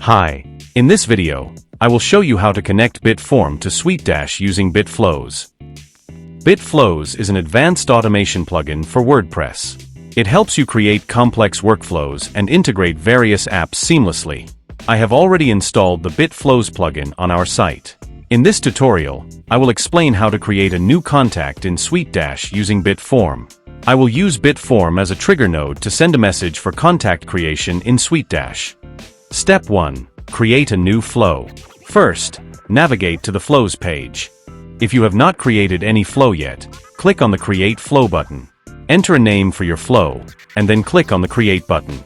Hi. In this video, I will show you how to connect Bitform to SuiteDash using BitFlows. BitFlows is an advanced automation plugin for WordPress. It helps you create complex workflows and integrate various apps seamlessly. I have already installed the BitFlows plugin on our site. In this tutorial, I will explain how to create a new contact in SuiteDash using Bitform. I will use Bitform as a trigger node to send a message for contact creation in SuiteDash. Step 1. Create a new flow. First, navigate to the Flows page. If you have not created any flow yet, click on the Create Flow button. Enter a name for your flow, and then click on the Create button.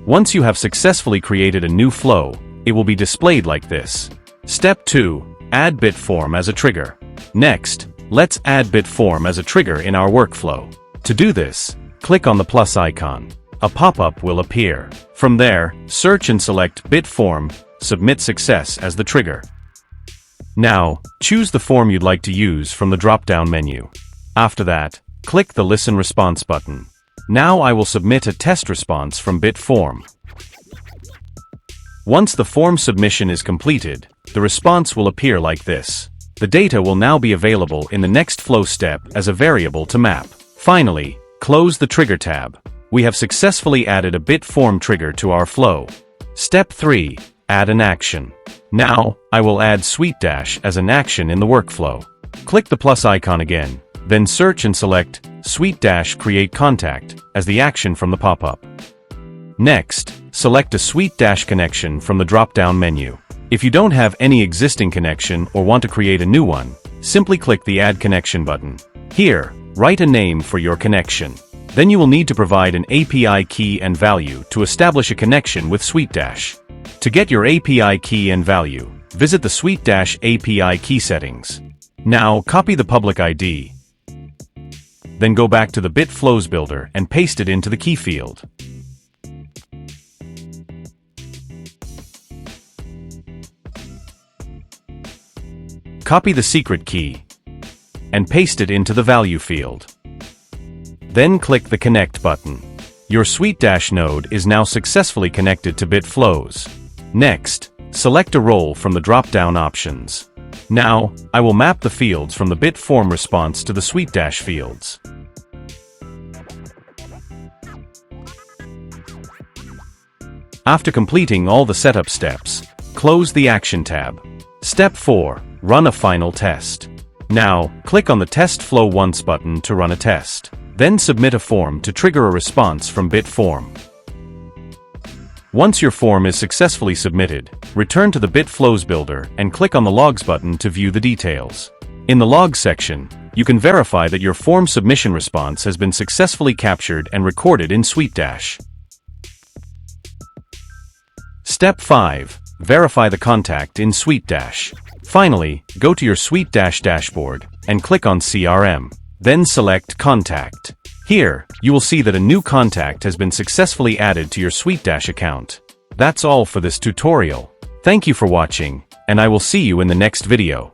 Once you have successfully created a new flow, it will be displayed like this. Step 2. Add Bitform as a trigger. Next, let's add Bitform as a trigger in our workflow. To do this, click on the plus icon. A pop-up will appear. From there, search and select Bitform, Submit Success as the trigger. Now, choose the form you'd like to use from the drop-down menu. After that, click the Listen Response button. Now I will submit a test response from Bitform. Once the form submission is completed, the response will appear like this. The data will now be available in the next flow step as a variable to map. Finally, close the Trigger tab. We have successfully added a Bitform trigger to our flow. Step 3. Add an action. Now, I will add SuiteDash as an action in the workflow. Click the plus icon again, then search and select SuiteDash Create Contact as the action from the pop-up. Next, select a SuiteDash connection from the drop-down menu. If you don't have any existing connection or want to create a new one, simply click the Add Connection button. Here, write a name for your connection. Then you will need to provide an API key and value to establish a connection with SuiteDash. To get your API key and value, visit the SuiteDash API key settings. Now, copy the public ID. Then go back to the BitFlows builder and paste it into the key field. Copy the secret key and paste it into the value field. Then click the Connect button. Your SuiteDash node is now successfully connected to BitFlows. Next, select a role from the drop-down options. Now, I will map the fields from the Bitform response to the SuiteDash fields. After completing all the setup steps, close the Action tab. Step 4. Run a final test. Now, click on the Test Flow Once button to run a test. Then submit a form to trigger a response from Bitform. Once your form is successfully submitted, return to the BitFlows builder and click on the Logs button to view the details. In the Logs section, you can verify that your form submission response has been successfully captured and recorded in SuiteDash. Step 5. Verify the contact in SuiteDash. Finally, go to your SuiteDash dashboard and click on CRM. Then select Contact. Here, you will see that a new contact has been successfully added to your SuiteDash account. That's all for this tutorial. Thank you for watching, and I will see you in the next video.